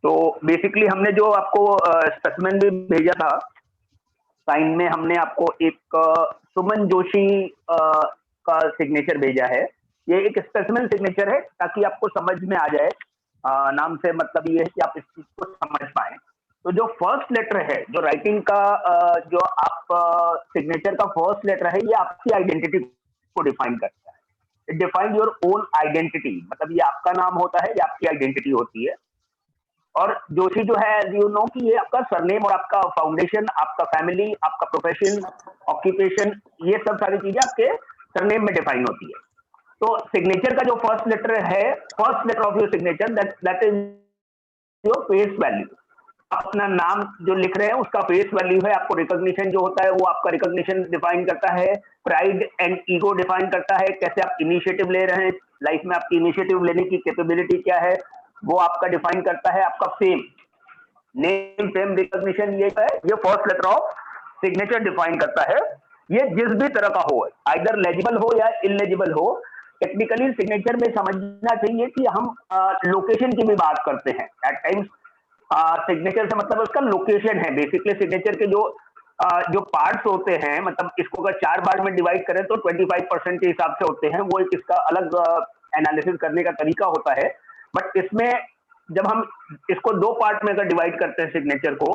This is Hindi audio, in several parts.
तो बेसिकली हमने जो आपको स्पेसिमेन भी भेजा था साइन में, हमने आपको एक सुमन जोशी का सिग्नेचर भेजा है। ये एक स्पेसिमेन सिग्नेचर है ताकि आपको समझ में आ जाए, नाम से मतलब ये है कि आप इस चीज को समझ पाए। तो जो फर्स्ट लेटर है, जो राइटिंग का जो आप सिग्नेचर का फर्स्ट लेटर है, ये आपकी आइडेंटिटी को डिफाइन करता है। It define your own identity, मतलब ये आपका नाम होता है, ये आपकी आइडेंटिटी होती है। और जोशी जो है, यू नो कि ये आपका सरनेम और आपका फाउंडेशन, आपका फैमिली, आपका प्रोफेशन, ऑक्यूपेशन, ये सब सारी चीजें आपके सरनेम में डिफाइन होती है। तो सिग्नेचर का जो फर्स्ट लेटर है, first letter of your signature, that is your face value. आप अपना नाम जो लिख रहे हैं उसका फेस वैल्यू है। आपको रिकॉग्निशन जो होता है वो आपका रिकॉग्निशन डिफाइन करता है। प्राइड एंड ईगो डिफाइन करता है, कैसे आप इनिशिएटिव ले रहे हैं लाइफ में, आपकी इनिशिएटिव लेने की कैपेबिलिटी क्या है वो आपका डिफाइन करता है। आपका फेम, नेम, फेम, रिकॉग्निशन, ये है, ये first letter of signature define करता है। ये जिस भी तरह का हो, आइदर लेजिबल हो या इलेजिबल हो, टेक्निकली सिग्नेचर में समझना चाहिए कि हम लोकेशन की भी बात करते हैं एट टाइम्स। सिग्नेचर से मतलब उसका लोकेशन है। बेसिकली सिग्नेचर के जो पार्ट्स होते हैं, मतलब इसको अगर 4 पार्ट में डिवाइड करें तो 25% के हिसाब से होते हैं। वो एक इसका अलग एनालिसिस करने का तरीका होता है। बट इसमें जब हम इसको 2 पार्ट में अगर डिवाइड करते हैं सिग्नेचर को,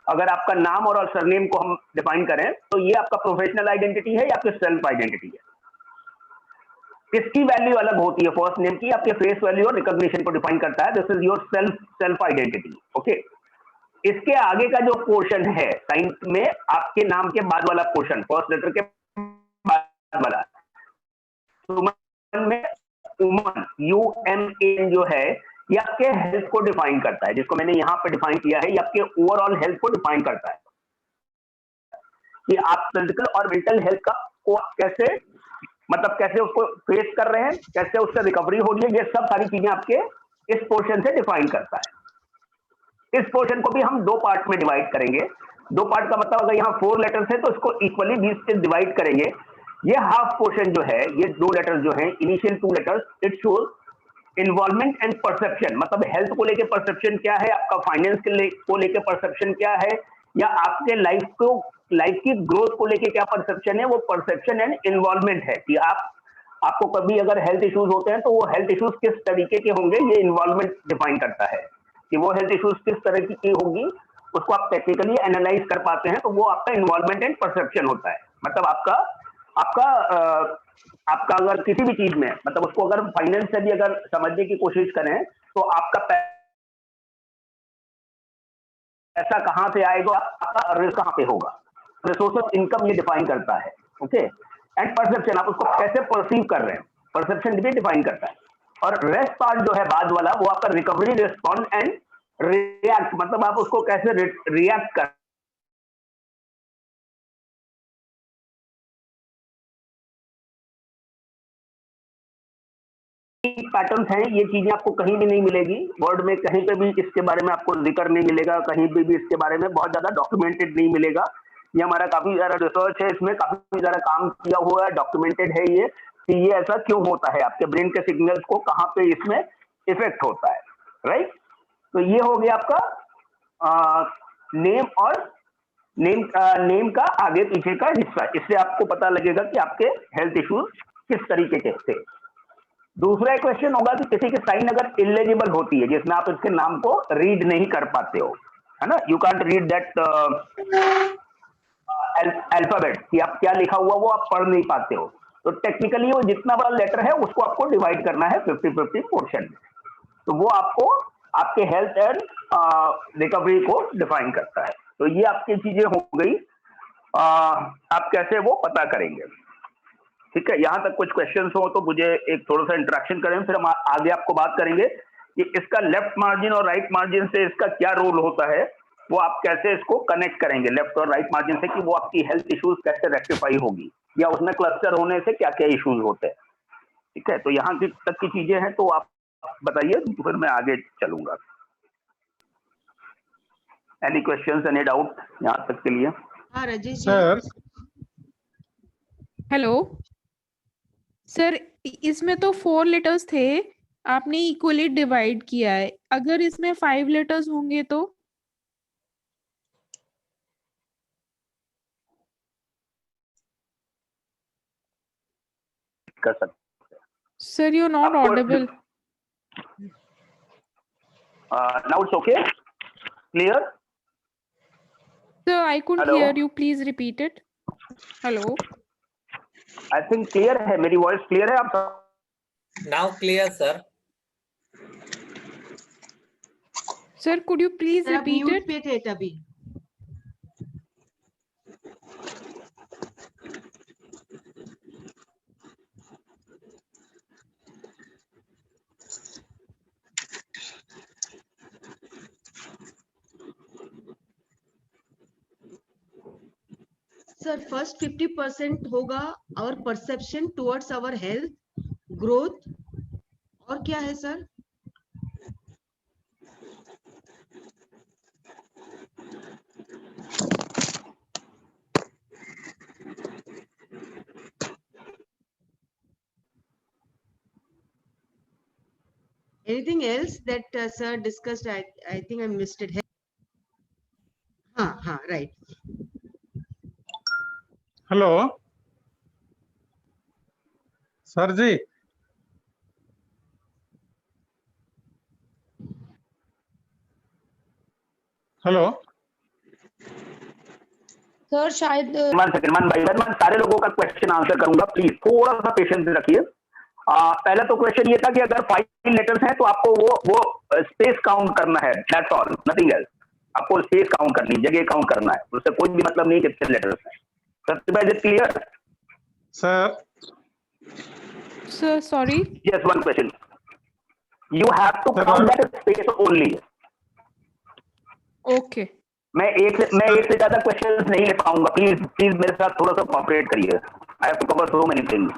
अगर आपका नाम और सरनेम को हम डिफाइन करें तो ये आपका प्रोफेशनल आइडेंटिटी है या आपकी सेल्फ आइडेंटिटी है। इसकी वैल्यू अलग होती है फर्स्ट नेम की, आपके फेस वैल्यू और रिकॉग्निशन को डिफाइन करता है। This is your self identity. Okay, इसके आगे का जो पोर्शन है साइन में, आपके नाम के बाद वाला पोर्शन, फर्स्ट लेटर के बाद वाला, सुमन में उमन, UMAN जो है, ये आपके हेल्थ को डिफाइन करता है, जिसको मैंने यहाँ पे डिफाइन किया है। ये आपके ओवरऑल हेल्थ को डिफाइन करता है कि आप फिजिकल और मेंटल हेल्थ का को कैसे, मतलब कैसे उसको फेस कर रहे हैं, कैसे उससे रिकवरी हो रही है, ये सब सारी चीजें आपके इस पोर्शन से डिफाइन करता है। इस पोर्शन को भी हम 2 पार्ट में डिवाइड करेंगे। 2 पार्ट का मतलब अगर यहाँ 4 लेटर्स है तो इसको इक्वली 20 से डिवाइड करेंगे। ये हाफ पोर्शन जो है, ये 2 लेटर्स जो है, initial 2 letters, it shows involvement and perception, मतलब हेल्थ को लेके परसेप्शन क्या है, आपका फाइनेंस को लेके परसेप्शन क्या है, या आपके लाइफ की ग्रोथ को लेके क्या परसेप्शन है। वो परसेप्शन एंड इन्वॉल्वमेंट है कि आपको कभी अगर हेल्थ इश्यूज होते हैं तो वो हेल्थ इश्यूज किस तरीके के होंगे, ये इन्वॉल्वमेंट डिफाइन करता है कि वो हेल्थ इश्यूज किस तरह की होगी, उसको आप टेक्निकली एनालाइज कर पाते हैं, तो वो आपका इन्वॉल्वमेंट एंड परसेप्शन होता है। मतलब आपका अगर किसी भी चीज में, मतलब उसको अगर फाइनेंस से भी अगर समझने की कोशिश करें तो आपका पैसा कहां से आएगा, आपका रिस्क कहां पे होगा, सोर्स ऑफ इनकम ये डिफाइन करता है। ओके, एंड परसेप्शन, आप उसको कैसे परसीव कर रहे हैं, परसेप्शन भी डिफाइन करता है। और रेस्ट पार्ट जो है बाद वाला, वो आपका रिकवरी, रिस्पॉन्ड एंड रिएक्ट, मतलब आप उसको कैसे रिएक्ट कर पैटर्न्स हैं। ये चीजें आपको कहीं भी नहीं मिलेगी वर्ड में, कहीं पे भी इसके बारे में आपको जिक्र नहीं मिलेगा, कहीं भी इसके बारे में बहुत ज्यादा डॉक्यूमेंटेड नहीं मिलेगा। ये हमारा काफी ज्यादा रिसर्च है, इसमें काफी ज्यादा काम किया हुआ है, डॉक्यूमेंटेड है ये कि ये ऐसा क्यों होता है, आपके ब्रेन के सिग्नल्स को कहाँ पे इसमें इफेक्ट होता है। राइट, तो ये हो गया आपका नेम और नेम का आगे पीछे का हिस्सा। इससे आपको पता लगेगा कि आपके हेल्थ इश्यूज किस तरीके के थे। दूसरा क्वेश्चन होगा कि किसी की साइन अगर इलेजिबल होती है, जिसमें आप इसके नाम को रीड नहीं कर पाते हो, है ना, you can't read that alphabet, कि आप क्या लिखा हुआ वो आप पढ़ नहीं पाते हो, तो टेक्निकली वो जितना बड़ा लेटर है उसको आपको डिवाइड करना है 50-50 पोर्शन में। तो वो आपको आपके हेल्थ एंड रिकवरी को डिफाइन करता है। तो ये आपकी चीजें हो गई, आप कैसे वो पता करेंगे। ठीक है, यहां तक कुछ क्वेश्चंस हो तो मुझे एक थोड़ा सा इंटरेक्शन करें, फिर हम आगे आपको बात करेंगे कि इसका लेफ्ट मार्जिन और राइट मार्जिन से इसका क्या रोल होता है, वो आप कैसे इसको कनेक्ट करेंगे लेफ्ट और राइट मार्जिन से, कि वो आपकी हेल्थ इश्यूज कैसे रेक्टिफाई होगी, या उसमें क्लस्टर होने से क्या क्या इश्यूज होते हैं। ठीक है, तो यहाँ तक की चीजें हैं, तो आप बताइए, तो फिर मैं आगे चलूंगा। एनी क्वेश्चंस, एनी डाउट यहाँ तक के लिए? हाँ Rajesh ji. Sir, hello sir, इसमें तो 4 लेटर्स थे, आपने इक्वली डिवाइड किया है, अगर इसमें 5 लेटर्स होंगे तो कर सकते sir you not Of course, Audible. now it's okay, clear? Sir, I couldn't Hello? hear you. Please repeat it. Hello. I think clear है, मेरी वॉइस क्लियर है आप सब? Now clear, sir. Sir, could you please sir आप repeat म्यूट it? पे थे तभी. सर फर्स्ट 50% होगा और perception towards our health growth, और क्या है sir? Anything else that sir discussed? I think I missed it. हाँ right. हेलो सर जी, हेलो सर शायद मान भाई मैं सारे लोगों का क्वेश्चन आंसर करूंगा, प्लीज थोड़ा सा पेशेंस रखिए। पहला तो क्वेश्चन ये था कि अगर 5 लेटर्स हैं तो आपको वो स्पेस काउंट करना है, दैट्स ऑल, नथिंग एल्स। आपको स्पेस काउंट करनी, जगह काउंट करना है, उससे कोई भी मतलब नहीं कितने लेटर्स हैं। Sir is it clear? Sir Sir, sorry. Yes, one question. You have to count that space only. Okay. मैं एक से ज्यादा क्वेश्चंस नहीं ले पाऊंगा, प्लीज मेरे साथ थोड़ा सा कोऑपरेट करिए। I have to cover so many things.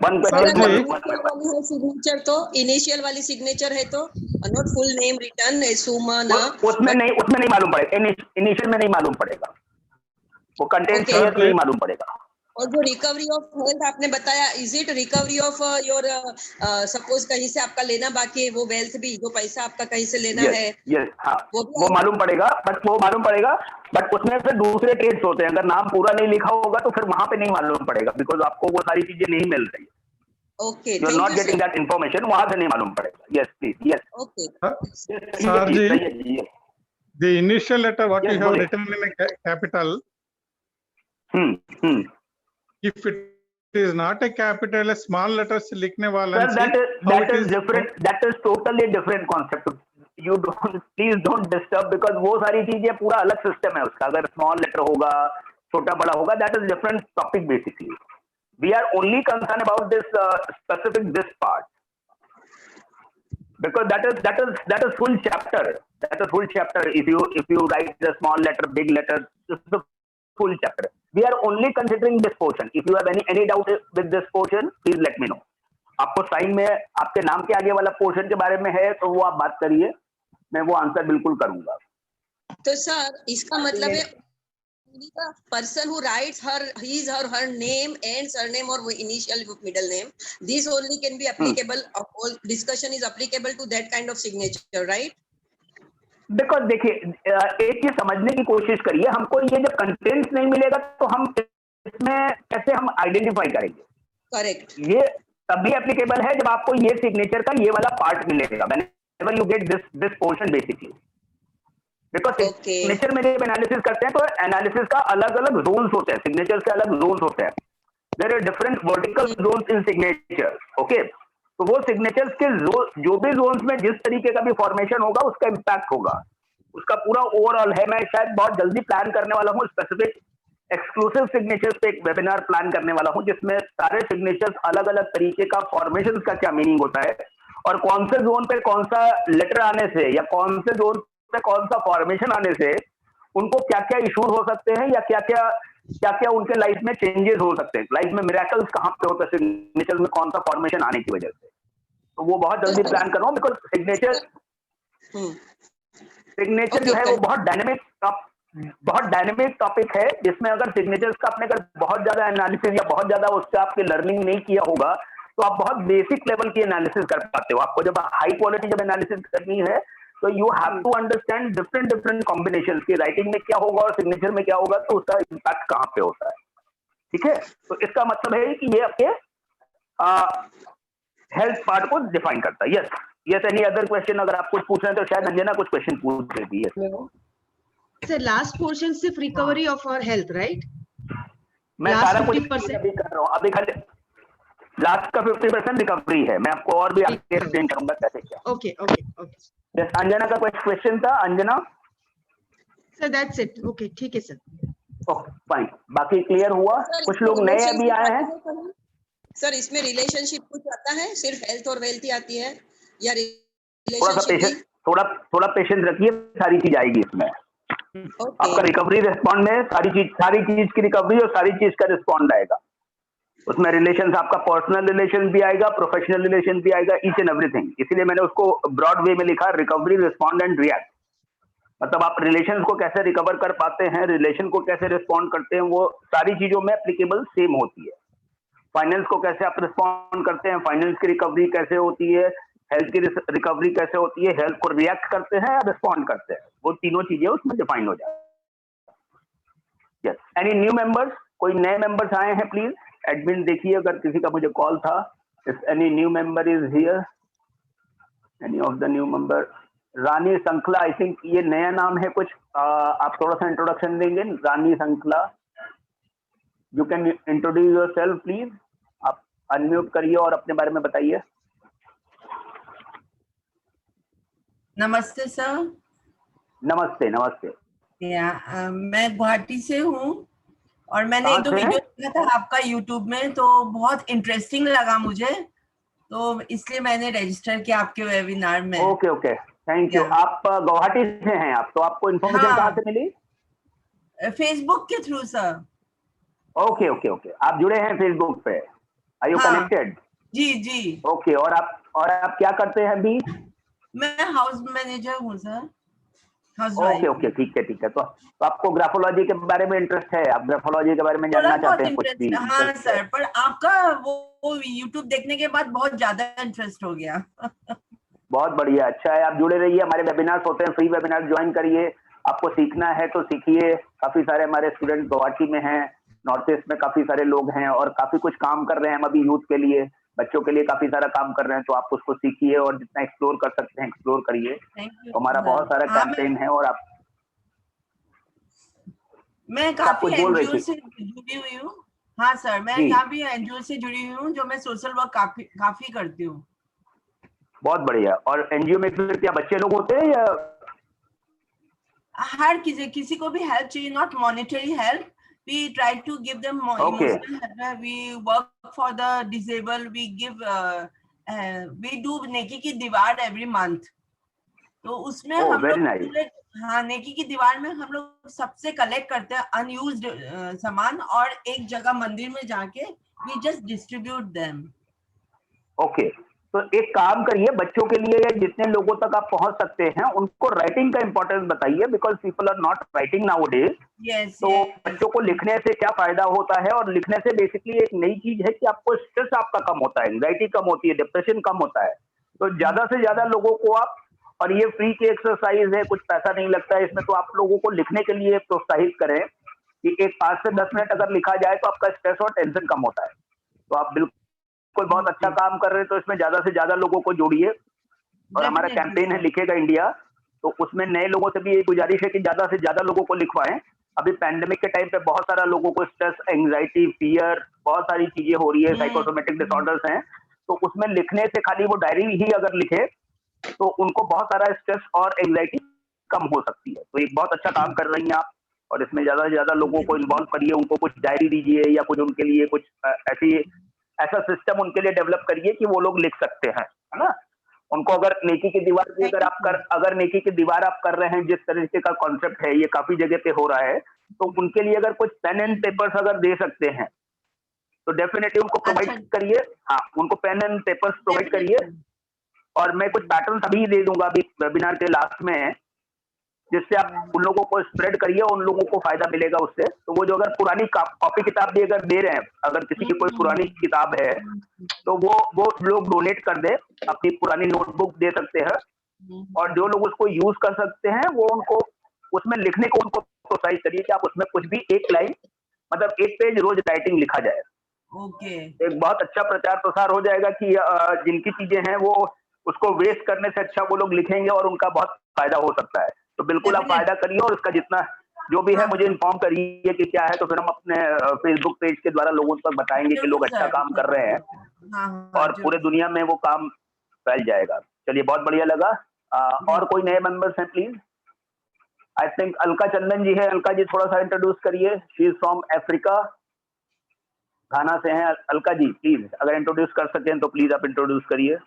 One question. Signature तो इनिशियल वाली सिग्नेचर है तो नॉट फुल नेम रिटर्न है सुमना, उसमें नहीं मालूम पड़ेगा, इनिशियल में नहीं मालूम पड़ेगा, वो कंटेंट है तो नहीं मालूम पड़ेगा। और जो रिकवरी ऑफ हेल्थ आपने बताया, is it recovery of your suppose कहीं से आपका लेना बाकी है वो वेल्थ भी, जो पैसा आपका कहीं से लेना है यस हाँ, वो मालूम पड़ेगा, बट उसमें फिर दूसरे ट्रेड्स होते हैं। अगर नाम पूरा नहीं लिखा होगा तो फिर वहां पे नहीं मालूम पड़ेगा, बिकॉज आपको वो सारी चीजें नहीं मिल रही। Okay, you are not getting that information, वहां से नहीं मालूम पड़ेगा। Yes please, yes okay sir ji, the initial letter what you have written in a capital, if it is not a capital, a small letters लिखने वाला Sir, that is totally different concept. You please don't disturb, because वो सारी चीजें पूरा अलग सिस्टम है उसका। अगर स्मॉल लेटर होगा, छोटा बड़ा होगा, that is different topic basically. We are only concerned about this specific this part, because that is full chapter. That is full chapter. If you write the small letter, big letter, this is the full chapter. We are only considering this portion. If you have any doubt with this portion, please let me know. आपको साइन में आपके नाम के आगे वाला पोर्शन के बारे में है तो वो आप बात करिए, मैं वो आंसर बिल्कुल करूंगा। तो सर इसका मतलब है person who writes his or her name and surname or initial middle name, this only can be applicable, all discussion is applicable to that kind of signature, right? Because देखिए, एक चीज समझने की कोशिश करिए, हमको ये जब कंटेंट्स नहीं मिलेगा तो हम इसमें कैसे हम आइडेंटिफाई करेंगे? करेक्ट, ये तभी एप्लीकेबल है जब आपको ये सिग्नेचर का ये वाला पार्ट मिलेगा, whenever you get this portion basically. Because signature में जब एनालिसिस करते हैं तो एनालिसिस का अलग अलग जोन्स होते हैं, सिग्नेचर के अलग जोन्स होते हैं। There are different vertical zones in signature, okay. तो वो सिग्नेचर्स के जो भी जोन्स में जिस तरीके का भी फॉर्मेशन होगा उसका इम्पैक्ट होगा, उसका पूरा ओवरऑल है। मैं शायद बहुत जल्दी प्लान करने वाला हूँ स्पेसिफिक एक्सक्लूसिव सिग्नेचर्स पे एक वेबिनार प्लान करने वाला हूँ, जिसमें सारे सिग्नेचर्स अलग अलग तरीके का फॉर्मेशन का क्या मीनिंग होता है, और कौन से जोन पे कौन सा लेटर आने से या कौन से जोन पे कौन सा फॉर्मेशन आने से उनको क्या क्या इश्यूज हो सकते हैं, या क्या क्या उनके लाइफ में चेंजेस हो सकते हैं, लाइफ में मिरेकल्स कहाँ पे होते हैं सिग्नेचर में कौन सा फॉर्मेशन आने की वजह से। तो वो बहुत जल्दी प्लान कर रहा हूँ, बिकॉज सिग्नेचर जो है वो बहुत डायनेमिक टॉपिक है, जिसमें अगर सिग्नेचर्स का आपने अगर बहुत ज्यादा एनालिसिस या बहुत ज्यादा उससे आपके लर्निंग नहीं किया होगा, तो आप बहुत बेसिक लेवल की एनालिसिस कर पाते हो। आपको जब हाई क्वालिटी जब एनालिसिस करनी है तो you have to understand different different combination की राइटिंग में क्या होगा और सिग्नेचर में क्या होगा, तो उसका इम्पैक्ट कहाँ पे होता है। ठीक है, तो इसका मतलब है कि ये आपके हेल्थ पार्ट को डिफाइन करता है। Yes yes, any other question? अगर आप कुछ पूछ रहे हैं तो शायद अंजना कुछ क्वेश्चन पूछ रही है। सर लास्ट पोर्शन सिर्फ recovery of our health, right? मैं Last सारा कुछ 50% अभी कर रहा हूँ, अभी खाली लास्ट का 50% रिकवरी है। मैं आपको और भी आगे एक्सप्लेन करूंगा कैसे क्या। Okay okay okay yes, Anjana का कुछ क्वेश्चन था? Anjana? Sir that's it. Okay ठीक है सर। ओके फाइन, बाकी क्लियर हुआ? सर, कुछ इसमें लोग नए अभी relationship आए हैं? आती है कहीं? सर इसमें रिलेशनशिप कुछ आता है? सिर्फ हेल्थ और वेल्थ ही आती है या थोड़ा सा रिलेशनशिप भी? पेशेंस, थोड़ा पेशेंस रखिए, सारी चीज आएगी इसमें। ओके आपका रिकवरी रिस्पॉन्ड में सारी चीज की रिकवरी और सारी चीज का रिस्पॉन्ड आएगा। उसमें रिलेशन, आपका पर्सनल रिलेशन भी आएगा, प्रोफेशनल रिलेशन भी आएगा, ईच एंड एवरीथिंग। इसीलिए मैंने उसको ब्रॉड वे में लिखा, रिकवरी, रिस्पॉन्ड एंड रिएक्ट। मतलब आप रिलेशन को कैसे रिकवर कर पाते हैं, रिलेशन को कैसे रिस्पॉन्ड करते हैं, वो सारी चीजों में एप्लीकेबल सेम होती है। फाइनेंस को कैसे आप रिस्पॉन्ड करते हैं, फाइनेंस की रिकवरी कैसे होती है, हेल्थ की रिकवरी कैसे होती है, हेल्थ को रिएक्ट करते हैं या रिस्पॉन्ड करते हैं, वो तीनों चीजें उसमें डिफाइन हो जाती है। Yes, any new members? कोई नए मेंबर्स आए हैं प्लीज एडमिन देखिए, अगर किसी का मुझे कॉल था। If any new member is here, any of the new member? Rani Sankala, I think ये नया नाम है कुछ। आप थोड़ा सा इंट्रोडक्शन देंगे? Rani Sankala, you can introduce yourself please. आप अनम्यूट करिए और अपने बारे में बताइए। नमस्ते सर। नमस्ते नमस्ते। मैं गुवाहाटी से हूँ और मैंने कहाँ एक दो से हैं? वीडियो देखा था आपका यूट्यूब में, तो बहुत इंटरेस्टिंग लगा मुझे, तो इसलिए मैंने रजिस्टर किया आपके वेबिनार में। Okay okay, thank you. आप गुवाहाटी से हैं आप, तो आपको इन्फॉर्मेशन हाँ। कहाँ से मिली? फेसबुक के through sir. Okay okay okay, आप जुड़े हैं फेसबुक पे? आर यू हाँ। कनेक्टेड? जी जी। ओके, और आप क्या करते हैं अभी? मैं हाउस मैनेजर हूँ सर, ओके हाउसवाइफ। ओके, ठीक है ठीक है। तो आपको ग्राफोलॉजी के बारे में इंटरेस्ट है? आप ग्राफोलॉजी के बारे में थोड़ा जानना बहुत चाहते हैं कुछ भी? इंटरेस्ट, हाँ interest है? सर, पर आपका वो यूट्यूब देखने के बाद बहुत ज्यादा इंटरेस्ट हो गया। बहुत बढ़िया, अच्छा है। आप जुड़े रहिए, हमारे वेबिनार्स होते हैं, फ्री वेबिनार ज्वाइन करिए। आपको सीखना है तो सीखिए। काफी सारे हमारे स्टूडेंट गुवाहाटी में हैं, नॉर्थ ईस्ट में काफी सारे लोग हैं और काफी कुछ काम कर रहे हैं हम अभी यूथ के लिए, बच्चों के लिए काफी सारा काम कर रहे हैं। तो आप उसको सीखिए और जितना एक्सप्लोर कर सकते हैं एक्सप्लोर करिए। Thank you. तो हमारा बहुत सारा कैंपेन है। और आप मैं काफी कुछ बोल रही एनजीओ थी? से जुड़ी हुई हूँ। हाँ सर, मैं जी। काफी एनजीओ से जुड़ी हुई हूँ, जो मैं सोशल वर्क काफी करती हूँ। बहुत बढ़िया। और एनजीओ में फिर क्या बच्चे लोग होते हैं या? हर किसी को भी हेल्प चाहिए, not monetary help. We try to give them more Okay. emotional help. We work for the disabled. We give, we do नेकी की दीवार every month. तो उसमें हम very लोग nice. हाँ, नेकी की दीवार में हम लोग सबसे कलेक्ट करते हैं अनयूज्ड सामान और एक जगह मंदिर में जाके we just distribute them. Okay, तो एक काम करिए, बच्चों के लिए या जितने लोगों तक आप पहुंच सकते हैं उनको राइटिंग का इंपॉर्टेंस बताइए, because people are not writing nowadays. Yes, तो yes. बच्चों को लिखने से क्या फायदा होता है, और लिखने से बेसिकली एक नई चीज है कि आपको स्ट्रेस आपका कम होता है, एंग्जाइटी कम होती है, डिप्रेशन कम होता है। तो ज्यादा से ज्यादा लोगों को आप, और ये फ्री की एक्सरसाइज है, कुछ पैसा नहीं लगता है इसमें, तो आप लोगों को लिखने के लिए प्रोत्साहित करें कि एक 5 से 10 मिनट अगर लिखा जाए तो आपका स्ट्रेस और टेंशन कम होता है। तो आप बिल्कुल कोई बहुत अच्छा काम कर रहे हैं, तो इसमें ज्यादा से ज्यादा लोगों को जोड़िए। और हमारा Definitely, कैंपेन है sir. लिखेगा इंडिया, तो उसमें नए लोगों से भी ये गुजारिश है कि ज्यादा से ज्यादा लोगों को लिखवाएं। अभी पैंडेमिक के टाइम पे बहुत सारा लोगों को स्ट्रेस, एंग्जाइटी, फियर, बहुत सारी चीजें हो रही है, साइकोसोमेटिक डिसऑर्डर्स हैं। तो उसमें लिखने से, खाली वो डायरी ही अगर लिखे तो उनको बहुत सारा स्ट्रेस और एंग्जाइटी कम हो सकती है। तो एक बहुत अच्छा काम कर रही हैं आप, और इसमें ज्यादा से ज्यादा लोगों को इन्वॉल्व करिए, उनको कुछ डायरी दीजिए या कुछ उनके लिए कुछ ऐसा सिस्टम उनके लिए डेवलप करिए कि वो लोग लिख सकते हैं, है ना। उनको अगर नेकी की दीवार भी अगर नेकी की दीवार आप कर रहे हैं, जिस तरीके का कॉन्सेप्ट है, ये काफी जगह पे हो रहा है, तो उनके लिए अगर कुछ पेन एंड पेपर्स अगर दे सकते हैं तो डेफिनेटली उनको प्रोवाइड करिए। हाँ, उनको पेन एंड पेपर्स प्रोवाइड करिए। और मैं कुछ पैटर्न अभी दे दूंगा अभी वेबिनार के लास्ट में, जिससे आप उन लोगों को स्प्रेड करिए, उन लोगों को फायदा मिलेगा उससे। तो वो जो अगर पुरानी कॉपी किताब भी अगर दे रहे हैं, अगर किसी की कोई पुरानी किताब है तो वो लोग डोनेट कर दे, अपनी पुरानी नोटबुक दे सकते हैं, और जो लोग उसको यूज कर सकते हैं वो उनको उसमें लिखने को उनको प्रोत्साहित करिए कि आप उसमें कुछ भी एक लाइन, मतलब एक पेज रोज राइटिंग लिखा जाए। ओके। एक बहुत अच्छा प्रचार प्रसार हो जाएगा कि जिनकी चीजें हैं वो उसको वेस्ट करने से अच्छा वो लोग लिखेंगे और उनका बहुत फायदा हो सकता है। तो बिल्कुल आप फायदा करिए, और उसका जितना जो भी है मुझे इन्फॉर्म करिए कि क्या है, तो फिर हम अपने फेसबुक पेज के द्वारा लोगों तक बताएंगे कि लोग अच्छा काम कर रहे हैं और पूरे दुनिया में वो काम फैल जाएगा। चलिए, बहुत बढ़िया लगा। और कोई नए मेंबर्स हैं प्लीज? आई थिंक अलका चंदन जी है। अलका जी थोड़ा सा इंट्रोड्यूस करिए। शी इज फ्रॉम अफ्रीका, घाना से हैं। अलका जी प्लीज अगर इंट्रोड्यूस कर सकें तो प्लीज आप इंट्रोड्यूस करिए।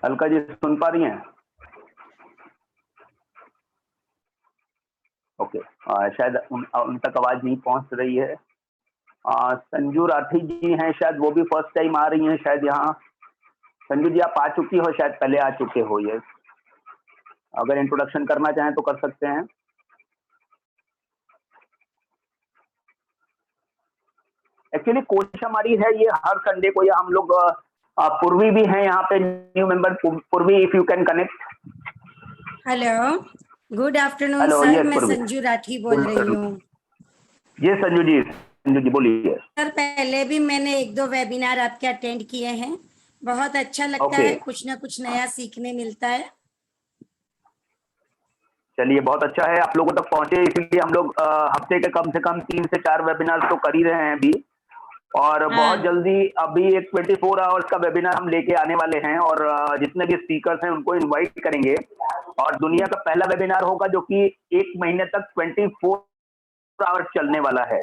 अलका जी सुन पा रही हैं? ओके, शायद उन तक आवाज नहीं पहुंच रही है। संजू राठी जी हैं, शायद वो भी फर्स्ट टाइम आ रही हैं शायद यहाँ। संजू जी आप आ चुकी हो, शायद पहले आ चुके हो। ये अगर इंट्रोडक्शन करना चाहें तो कर सकते हैं। एक्चुअली कोशिश हमारी है ये हर संडे को, या हम लोग पूर्वी भी हैं यहाँ पे न्यू मेंबर। पूर्वी, if you can connect. Hello, good afternoon hello, sir. Yes मैं पूर्वी। संजू राठी बोल रही हूँ। ये संजू जी बोलिए। सर पहले भी मैंने 1-2 वेबिनार आपके अटेंड किए हैं, बहुत अच्छा लगता है, कुछ ना कुछ नया सीखने मिलता है। चलिए, बहुत अच्छा है आप लोगों तक पहुंचे, इसलिए हम लोग हफ्ते के कम से कम 3 से 4 वेबिनार तो कर ही रहे हैं अभी, और बहुत जल्दी अभी एक 24 आवर्स का वेबिनार हम लेके आने वाले हैं, और जितने भी स्पीकर्स हैं उनको इनवाइट करेंगे, और दुनिया का पहला वेबिनार होगा जो कि 1 महीने तक 24 आवर्स चलने वाला है।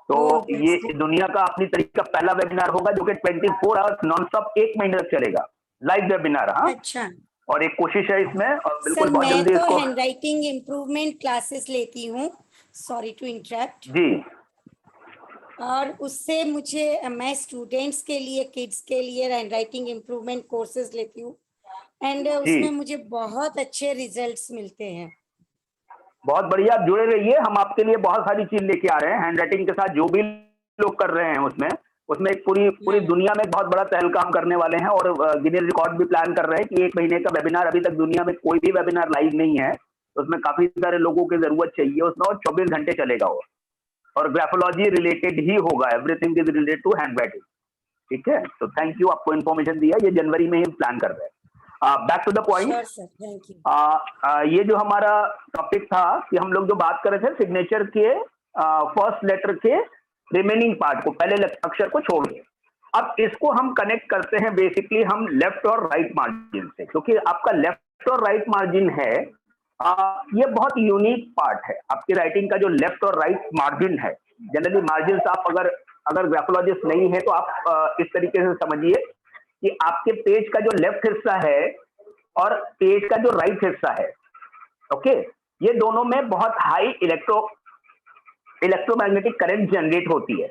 तो ये दुनिया का अपनी तरीके का पहला वेबिनार होगा जो कि 24 आवर्स नॉन स्टॉप 1 महीने तक चलेगा, लाइव वेबिनार। हाँ, अच्छा। और एक कोशिश है इसमें, और बिल्कुल सर बहुत मैं जल्दी तो इसको। हैंड राइटिंग इम्प्रूवमेंट क्लासेस लेती हूँ, सॉरी टू इंटरप्ट जी, और उससे मुझे, मैं स्टूडेंट्स के लिए, किड्स के लिए हैंड राइटिंग इम्प्रूवमेंट कोर्सेज लेती हूँ, एंड उसमें मुझे बहुत अच्छे रिजल्ट्स मिलते हैं। बहुत बढ़िया, आप जुड़े रहिए, हम आपके लिए बहुत सारी चीज लेके आ रहे हैं हैंड राइटिंग के साथ। जो भी लोग कर रहे हैं उसमें एक पूरी दुनिया में बहुत बड़ा पहल काम करने वाले हैं, और गिनीज रिकॉर्ड भी प्लान कर रहे हैं कि 1 महीने का वेबिनार, अभी तक दुनिया में कोई भी वेबिनार लाइव नहीं है, तो उसमें काफी सारे लोगों की जरूरत चाहिए उसमें, और 24 घंटे चलेगा वो, और ग्राफोलॉजी रिलेटेड ही होगा, everything is related to handwriting. ठीक है, तो थैंक यू, आपको इन्फॉर्मेशन दिया। ये जनवरी में ही प्लान कर रहे हैं। Back to the point. ये जो हमारा टॉपिक था कि हम लोग जो बात कर रहे थे सिग्नेचर के फर्स्ट लेटर के रिमेनिंग पार्ट को, पहले अक्षर को छोड़ के, अब इसको हम कनेक्ट करते हैं बेसिकली हम लेफ्ट और राइट मार्जिन से, क्योंकि आपका लेफ्ट और राइट मार्जिन है, ये बहुत यूनिक पार्ट है आपकी राइटिंग का, जो लेफ्ट और राइट मार्जिन है। जनरली मार्जिन आप अगर ग्राफोलॉजिस्ट नहीं है तो आप इस तरीके से समझिए कि आपके पेज का जो लेफ्ट हिस्सा है और पेज का जो राइट हिस्सा है, ओके, ये दोनों में बहुत हाई इलेक्ट्रोमैग्नेटिक करंट जनरेट होती है।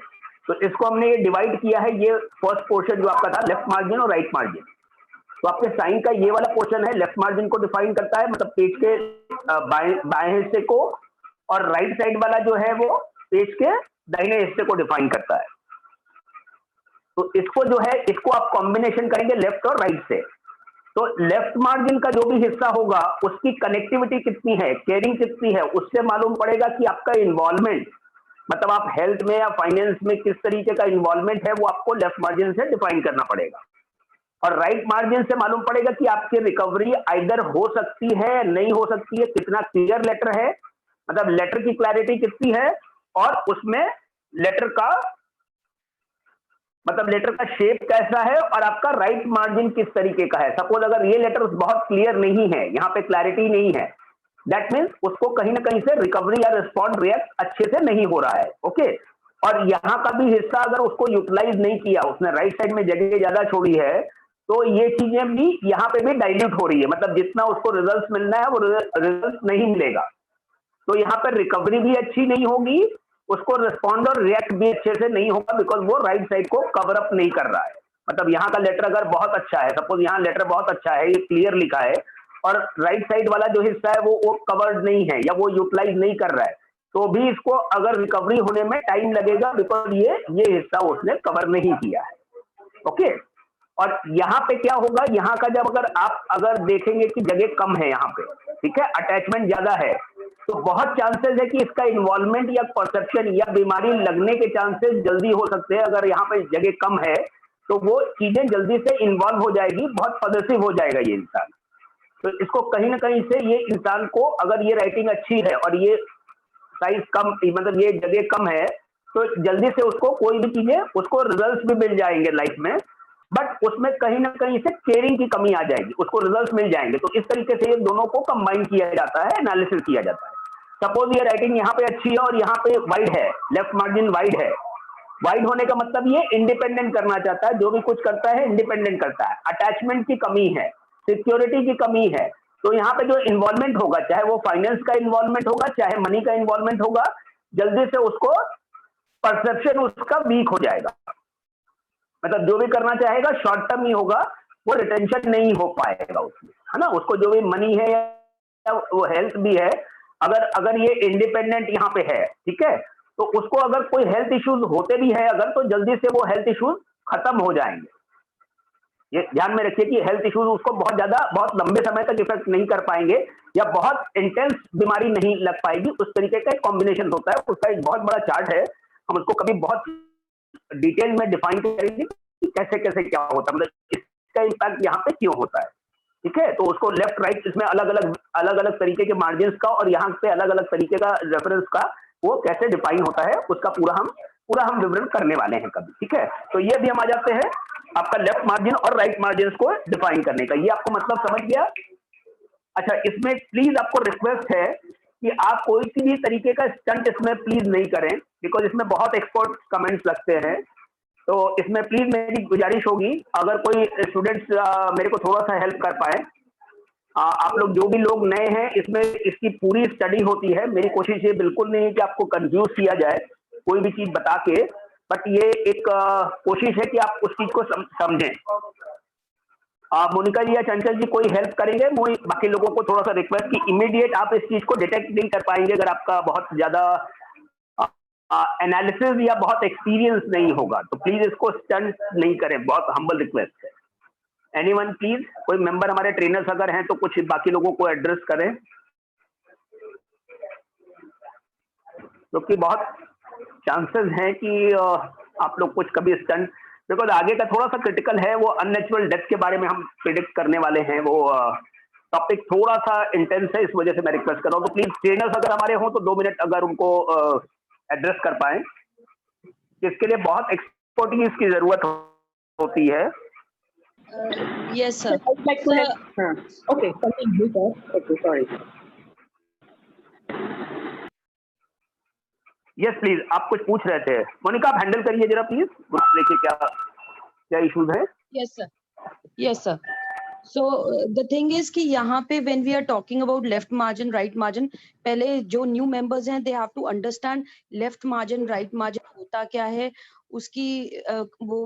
तो इसको हमने ये डिवाइड किया है, ये फर्स्ट पोर्शन जो आपका था लेफ्ट मार्जिन और राइट मार्जिन। तो आपके साइन का ये वाला पोर्शन है, लेफ्ट मार्जिन को डिफाइन करता है, मतलब पेज के बाएं हिस्से को, और राइट साइड वाला जो है वो पेज के दाहिने हिस्से को डिफाइन करता है। तो इसको जो है, इसको आप कॉम्बिनेशन करेंगे लेफ्ट और राइट से। तो लेफ्ट मार्जिन का जो भी हिस्सा होगा उसकी कनेक्टिविटी कितनी है, केयरिंग कितनी है, उससे मालूम पड़ेगा कि आपका इन्वॉल्वमेंट, मतलब आप हेल्थ में या फाइनेंस में किस तरीके का इन्वॉल्वमेंट है, वो आपको लेफ्ट मार्जिन से डिफाइन करना पड़ेगा। और राइट मार्जिन से मालूम पड़ेगा कि आपकी रिकवरी आइदर हो सकती है, नहीं हो सकती है, कितना क्लियर लेटर है, मतलब लेटर की क्लैरिटी कितनी है, और उसमें लेटर का मतलब लेटर का शेप कैसा है, और आपका राइट मार्जिन किस तरीके का है। सपोज अगर ये लेटर बहुत क्लियर नहीं है, यहाँ पे क्लैरिटी नहीं है, दैट मीन्स उसको कहीं ना कहीं से रिकवरी या रिस्पॉन्ड रिएक्ट अच्छे से नहीं हो रहा है, ओके। और यहाँ का भी हिस्सा अगर उसको यूटिलाइज नहीं किया, उसने राइट साइड में जगह ज्यादा छोड़ी है, तो ये चीजें भी यहाँ पे भी डाइल्यूट हो रही है, मतलब जितना उसको रिजल्ट मिलना है वो रिजल्ट नहीं मिलेगा। तो यहाँ पर रिकवरी भी अच्छी नहीं होगी, उसको रिस्पॉन्ड और रिएक्ट भी अच्छे से नहीं होगा, बिकॉज वो राइट साइड को कवर अप नहीं कर रहा है, मतलब यहाँ का लेटर अगर बहुत अच्छा है, सपोज यहाँ लेटर बहुत अच्छा है, ये क्लियर लिखा है, और राइट साइड वाला जो हिस्सा है वो कवर्ड नहीं है या वो यूटिलाइज नहीं कर रहा है, तो भी इसको अगर रिकवरी होने में टाइम लगेगा, बिकॉज ये हिस्सा उसने कवर नहीं किया है। ओके, और यहाँ पे क्या होगा, यहाँ का जब अगर देखेंगे कि जगह कम है यहाँ पे, ठीक है, अटैचमेंट ज्यादा है, तो बहुत चांसेस है कि इसका इन्वॉल्वमेंट या परसेप्शन या बीमारी लगने के चांसेस जल्दी हो सकते हैं। अगर यहाँ पे जगह कम है तो वो चीजें जल्दी से इन्वॉल्व हो जाएगी, बहुत पॉजिटिव हो जाएगा ये इंसान। तो इसको कहीं ना कहीं से ये इंसान को, अगर ये राइटिंग अच्छी है और ये साइज कम, मतलब ये जगह कम है, तो जल्दी से उसको कोई भी चीजें, उसको रिजल्ट्स भी मिल जाएंगे लाइफ में, बट उसमें कहीं ना कहीं से केयरिंग की कमी आ जाएगी, उसको रिजल्ट्स मिल जाएंगे। तो इस तरीके से ये दोनों को कंबाइन किया जाता है, एनालिसिस किया जाता है। सपोज ये राइटिंग यहाँ पे अच्छी है और यहाँ पे वाइड है, लेफ्ट मार्जिन वाइड है, वाइड होने का मतलब ये इंडिपेंडेंट करना चाहता है, जो भी कुछ करता है इंडिपेंडेंट करता है, अटैचमेंट की कमी है, सिक्योरिटी की कमी है। तो यहाँ पे जो इन्वॉल्वमेंट होगा, चाहे वो फाइनेंस का इन्वॉल्वमेंट होगा, चाहे मनी का इन्वॉल्वमेंट होगा, जल्दी से उसको परसेप्शन उसका वीक हो जाएगा, मतलब जो भी करना चाहेगा शॉर्ट टर्म ही होगा, वो रिटेंशन नहीं हो पाएगा उसमें, है ना। उसको जो भी मनी है या वो हेल्थ भी है, अगर ये इंडिपेंडेंट यहाँ पे है, ठीक है, तो उसको अगर कोई हेल्थ इश्यूज होते भी है अगर, तो जल्दी से वो हेल्थ इश्यूज खत्म हो जाएंगे। ये ध्यान में रखिए कि हेल्थ इश्यूज उसको बहुत लंबे समय तक इफेक्ट नहीं कर पाएंगे या बहुत इंटेंस बीमारी नहीं लग पाएगी। उस तरीके का एक कॉम्बिनेशन होता है, उसका एक बहुत बड़ा चार्ट है, हम उसको कभी बहुत डिटेल में डिफाइन करेंगे कि कैसे कैसे क्या होता है, मतलब इसका इम्पैक्ट यहाँ पे क्यों होता है, ठीक है। तो उसको लेफ्ट राइट इसमें अलग अलग तरीके के मार्जिन का और यहाँ पे अलग अलग तरीके का रेफरेंस का वो कैसे डिफाइन होता है, उसका पूरा हम विवरण करने वाले हैं कभी, ठीक है। तो ये भी हम आ जाते हैं आपका लेफ्ट मार्जिन और राइट मार्जिन को डिफाइन करने का। ये आपको मतलब समझ गया। अच्छा, इसमें प्लीज आपको रिक्वेस्ट है कि आप कोई सी भी तरीके का स्टंट इसमें प्लीज नहीं करें, बिकॉज इसमें बहुत एक्सपर्ट कमेंट्स लगते हैं। तो इसमें प्लीज मेरी गुजारिश होगी, अगर कोई स्टूडेंट्स मेरे को थोड़ा सा हेल्प कर पाए, आप लोग जो भी लोग नए हैं, इसमें इसकी पूरी स्टडी होती है। मेरी कोशिश ये बिल्कुल नहीं है कि आपको कंफ्यूज किया जाए कोई भी चीज बता के, बट ये एक कोशिश है कि आप उस चीज को समझें। मोनिका जी या चंचल जी कोई हेल्प करेंगे? बाकी लोगों को थोड़ा सा रिक्वेस्ट कि इमीडिएट आप इस चीज को डिटेक्ट नहीं कर पाएंगे अगर आपका बहुत ज्यादा एनालिसिस या बहुत एक्सपीरियंस नहीं होगा, तो प्लीज इसको स्टंट नहीं करें, बहुत हम्बल रिक्वेस्ट है। एनीवन प्लीज, कोई मेंबर हमारे ट्रेनर्स अगर हैं तो कुछ बाकी लोगों को एड्रेस करें, क्योंकि बहुत चांसेस हैं कि आप लोग कुछ कभी स्टंट, बिकॉज आगे का थोड़ा सा क्रिटिकल है, वो अननेचुरल डेथ के बारे में हम प्रिडिक्ट करने वाले हैं, वो टॉपिक थोड़ा सा इंटेंस है, इस वजह से मैं रिक्वेस्ट कर रहा हूँ। तो प्लीज ट्रेनर्स अगर हमारे हों तो 2 मिनट अगर उनको एड्रेस कर पाए, इसके लिए बहुत एक्सपर्टीज की जरूरत होती है। Yes, sir. Okay, continue, sir. Okay, sorry. Yes please, आप कुछ पूछ रहे थे मोनिका, आप हैंडल करिए जरा प्लीज, देखिए क्या इश्यूज है। Yes, sir. Yes, sir. So the thing is कि यहाँ पे when we are talking about left margin, right margin, पहले जो new members हैं they have to understand left margin, right margin होता क्या है, उसकी वो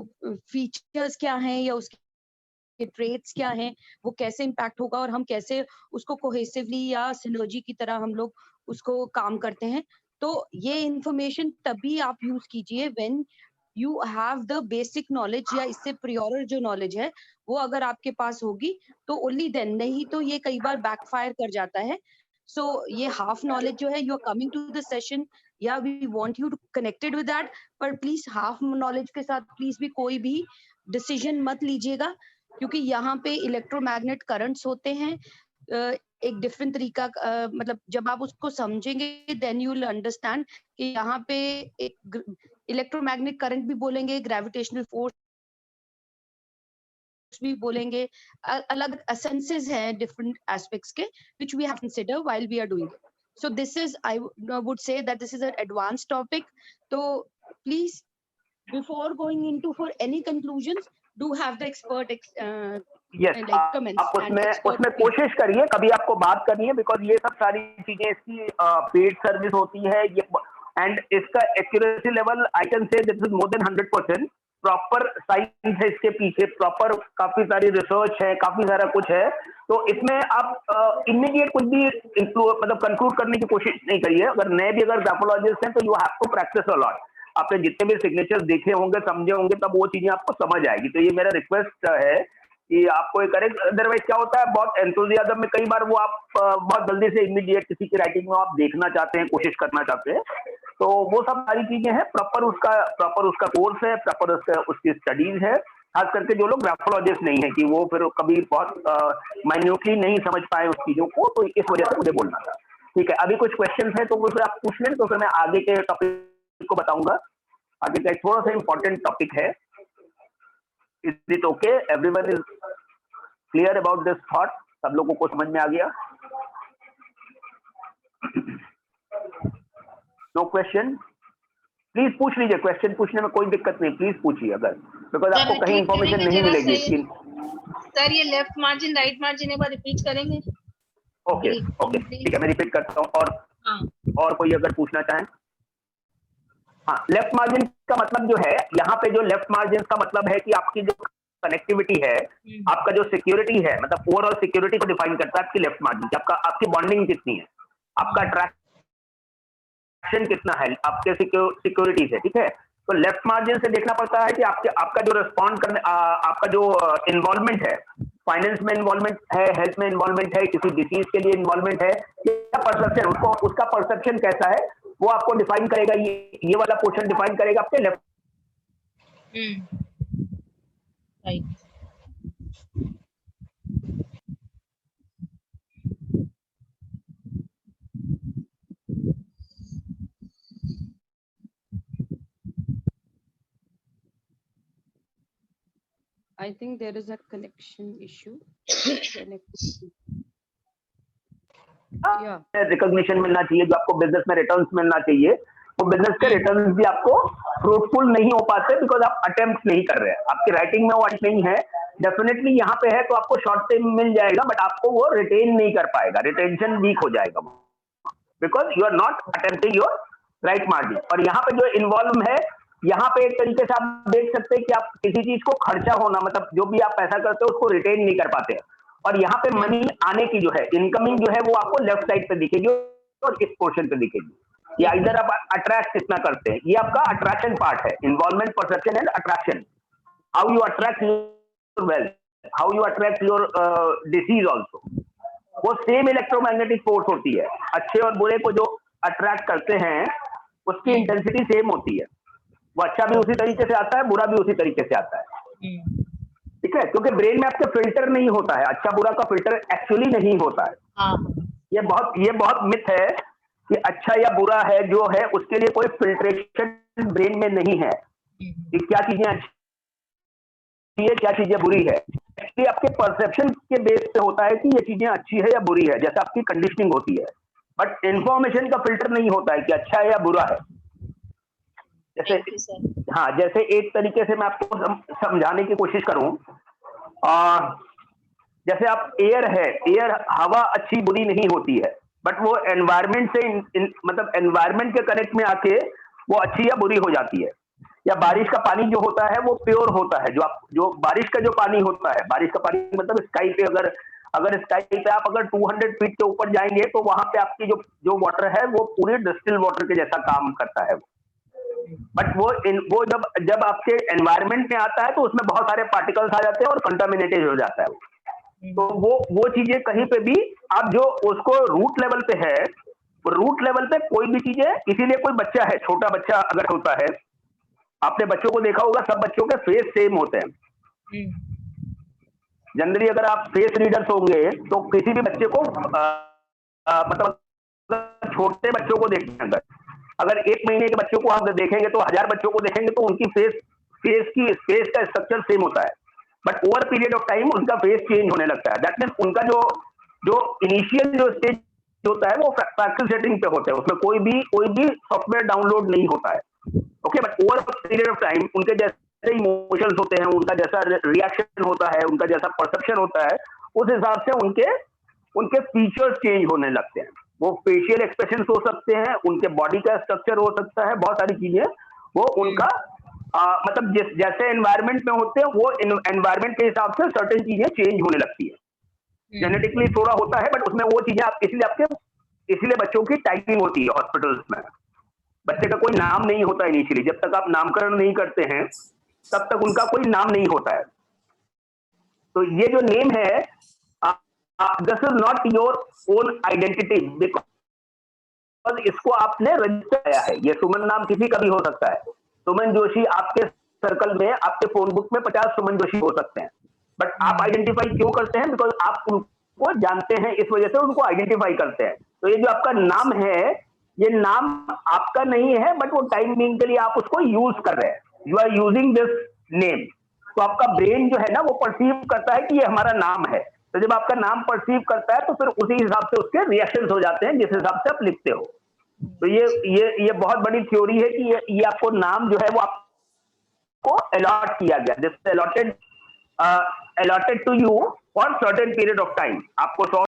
features क्या हैं या उसकी traits क्या हैं, वो कैसे impact होगा और हम कैसे उसको cohesively या synergy की तरह हम लोग उसको काम करते हैं। तो ये information तभी आप use कीजिए when you have the basic knowledge या इससे prior जो knowledge है वो अगर आपके पास होगी तो only then, नहीं तो ये कई बार backfire कर जाता है। So ये half knowledge जो है, you are coming to the session, yeah we want you to connected with that, पर please half knowledge के साथ please भी कोई भी decision मत लीजिएगा, क्योंकि यहाँ पे इलेक्ट्रोमैग्नेट करंट्स होते हैं एक डिफरेंट तरीका, मतलब जब आप उसको समझेंगे देन यू विल अंडरस्टैंड कि यहाँ पे एक इलेक्ट्रोमैग्नेटिक करंट भी बोलेंगे, ग्रेविटेशनल फोर्स भी बोलेंगे, अलग एसेंसेस हैं डिफरेंट एस्पेक्ट्स के which we have consider while we are doing. So this is, I would say that this is an advance topic, तो please before going into for any conclusions do have the expert yes, आप उसमें कोशिश करिए, कभी आपको बात करनी है, बिकॉज ये सब सारी चीजें इसकी पेड सर्विस होती है ये, एंड इसका accuracy level I can say this is more than 100%, proper science है इसके पीछे, प्रॉपर काफी सारी रिसर्च है, काफी सारा कुछ है। तो इसमें आप इमीडिएट कुछ भी मतलब कंक्लूड करने की कोशिश नहीं करिए। अगर नए भी अगर ग्राफोलॉजिस्ट हैं तो you have to practise a lot. आपने जितने भी सिग्नेचर्स देखे होंगे, समझे होंगे, तब वो चीजें आपको समझ आएगी। तो ये मेरा रिक्वेस्ट है कि आपको ये करें। अदरवाइज क्या होता है, बहुत एंथुसियाज्म में कई बार वो आप बहुत जल्दी से इमीडिएट किसी की राइटिंग में आप देखना चाहते हैं, कोशिश करना चाहते हैं। तो वो सब सारी चीजें हैं, प्रॉपर उसका कोर्स है, प्रॉपर उसकी स्टडीज है। खास करके जो लोग ग्राफोलॉजिस्ट नहीं है कि वो फिर कभी बहुत माइन्यूटली नहीं समझ पाए उस चीजों को, तो इस वजह से मुझे बोलना था। ठीक है, अभी कुछ क्वेश्चन है तो फिर आप पूछ लें, तो फिर मैं आगे के टॉपिक को बताऊंगा। आगे का एक थोड़ा सा इंपॉर्टेंट टॉपिक है। Is it okay? Everyone is clear about this thought? सब लोगों को समझ में आ गया? No question? प्लीज पूछ लीजिए, क्वेश्चन पूछने में कोई दिक्कत नहीं, प्लीज पूछिए। अगर बिकॉज आपको कहीं इंफॉर्मेशन नहीं मिलेगी। सर ये लेफ्ट मार्जिन राइट मार्जिन एक बार रिपीट करेंगे? ओके ओके, ठीक है, मैं रिपीट करता हूँ। और कोई अगर पूछना चाहें? हाँ, लेफ्ट मार्जिन का मतलब जो है, यहाँ पे जो लेफ्ट मार्जिन का मतलब है कि आपकी जो कनेक्टिविटी है, आपका जो सिक्योरिटी है, मतलब ओवरऑल सिक्योरिटी को डिफाइन करता है आपकी लेफ्ट मार्जिन। आपकी बॉन्डिंग कितनी है, आपका अट्रैक्शन कितना है आपके सिक्योरिटी से। ठीक है, तो लेफ्ट मार्जिन से देखना पड़ता है कि आपका जो रिस्पॉन्ड करने, आपका जो इन्वॉल्वमेंट है, फाइनेंस में इन्वॉल्वमेंट है, हेल्थ में इन्वॉल्वमेंट है, किसी डिसीज के लिए इन्वॉल्वमेंट है, क्या परसेप्शन, उसका परसेप्शन कैसा है, वो आपको डिफाइन करेगा। ये वाला पोर्शन डिफाइन करेगा आपके left. Right. I think there is a connection issue. Recognition मिलना चाहिए, जो आपको बिजनेस में रिटर्न्स मिलना चाहिए, वो बिजनेस के रिटर्न्स भी आपको फ्रूटफुल नहीं हो पाते बिकॉज आप अटेम्प्ट नहीं कर रहे हैं। आपकी राइटिंग में वो नहीं है, डेफिनेटली यहाँ पे है तो आपको शॉर्ट टर्म मिल जाएगा, बट आपको वो रिटेन नहीं कर पाएगा, रिटेंशन वीक हो जाएगा because you are not attempting your right margin. और यहाँ पे जो इन्वॉल्व है, यहाँ पे एक तरीके से आप देख सकते हैं कि आप किसी चीज को खर्चा होना, मतलब जो भी आप पैसा करते हो उसको रिटेन नहीं कर पाते हैं। और यहाँ पे मनी आने की जो है, इनकमिंग जो है, वो आपको लेफ्ट साइड पे दिखेगी और इस पोर्शन पे दिखेगी। या इधर आप अट्रैक्ट कितना करते हैं, ये आपका अट्रैक्शन पार्ट है, involvement, perception and attraction. How you attract your wealth, how you attract your disease also. वो सेम इलेक्ट्रोमैग्नेटिक फोर्स होती है, अच्छे और बुरे को जो अट्रैक्ट करते हैं उसकी इंटेंसिटी सेम होती है। वो अच्छा भी उसी तरीके से आता है, बुरा भी उसी तरीके से आता है। ठीक है, क्योंकि ब्रेन में आपके फिल्टर नहीं होता है, अच्छा बुरा का फिल्टर एक्चुअली नहीं होता है। ये बहुत मिथ है कि अच्छा या बुरा है जो है उसके लिए कोई फिल्ट्रेशन ब्रेन में नहीं है कि क्या चीजें अच्छी है, क्या चीजें बुरी है। एक्चुअली आपके परसेप्शन के बेस पे होता है कि ये चीजें अच्छी है या बुरी है, जैसे आपकी कंडीशनिंग होती है। बट इंफॉर्मेशन का फिल्टर नहीं होता है कि अच्छा है या बुरा है। जैसे एक तरीके से मैं आपको समझाने की कोशिश करूं, जैसे आप एयर हवा अच्छी बुरी नहीं होती है, बट वो एनवायरनमेंट से मतलब एनवायरनमेंट के कनेक्ट में आके वो अच्छी या बुरी हो जाती है। या बारिश का पानी जो होता है वो प्योर होता है, जो बारिश का जो पानी होता है, बारिश का पानी मतलब स्काई पे, अगर स्काई पे आप अगर 200 फीट के ऊपर जाएंगे तो वहां पे आपकी जो वाटर है वो पूरे डिस्टिल वाटर के जैसा काम करता है। बट वो जब आपके एनवायरनमेंट में आता है तो उसमें बहुत सारे पार्टिकल्स आ जाते हैं और कंटामिनेटेड हो जाता है। तो वो चीजें कहीं पे भी आप जो उसको रूट लेवल पे है, रूट लेवल पे कोई भी चीजें, इसीलिए कोई बच्चा है, छोटा बच्चा अगर होता है, आपने बच्चों को देखा होगा, सब बच्चों के फेस सेम होते हैं। जनरली अगर आप फेस रीडर्स होंगे तो किसी भी बच्चे को मतलब छोटे बच्चों को देखते हैं, अगर 1 महीने के बच्चों को आप देखेंगे तो 1000 बच्चों को देखेंगे तो उनकी फेस का स्ट्रक्चर सेम होता है, but over period of time उनका फेस चेंज होने लगता है। दैट मींस उनका जो इनिशियल जो स्टेज होता है वो फ्रैक्शनल सेटिंग पे होता है, उसमें कोई भी सॉफ्टवेयर डाउनलोड नहीं होता है। Okay, but over period of time उनके जैसे इमोशंस होते हैं, उनका जैसा रिएक्शन होता है, उनका जैसा परसेप्शन होता है, उस हिसाब से उनके फीचर्स चेंज होने लगते हैं। वो फेशियल एक्सप्रेशन हो सकते हैं, उनके बॉडी का स्ट्रक्चर हो सकता है, बहुत सारी चीजें वो उनका मतलब जैसे एनवायरनमेंट में होते हैं वो एनवायरनमेंट के हिसाब से सर्टेन चीजें चेंज होने लगती है। जेनेटिकली थोड़ा होता है, बट उसमें वो चीजें आप इसलिए बच्चों की टाइपिंग होती है हॉस्पिटल्स में। बच्चे का कोई नाम नहीं होता इनिशियली, जब तक आप नामकरण नहीं करते हैं तब तक उनका कोई नाम नहीं होता है। तो ये जो नेम है, this is not your own identity, because इसको आपने रजिस्टर किया है। ये सुमन नाम किसी का भी हो सकता है। सुमन जोशी, आपके सर्कल में, आपके फोन बुक में 50 सुमन जोशी हो सकते हैं, बट आप आइडेंटिफाई क्यों करते हैं? बिकॉज आप उनको जानते हैं, इस वजह से उनको आइडेंटिफाई करते हैं। तो ये जो आपका नाम है, ये नाम आपका नहीं है, बट वो टाइम बीइंग के लिए आप उसको यूज कर रहे हैं। You are using this name. तो आपका ब्रेन जो है ना, वो परसीव करता है कि ये हमारा नाम है। तो जब आपका नाम परसीव करता है तो फिर उसी हिसाब से उसके रिएक्शंस हो जाते हैं जिस हिसाब से आप लिखते हो। तो ये बहुत बड़ी थ्योरी है कि ये आपको नाम जो है वो आपको अलॉट किया गया, this allotted to you for certain period of time. आपको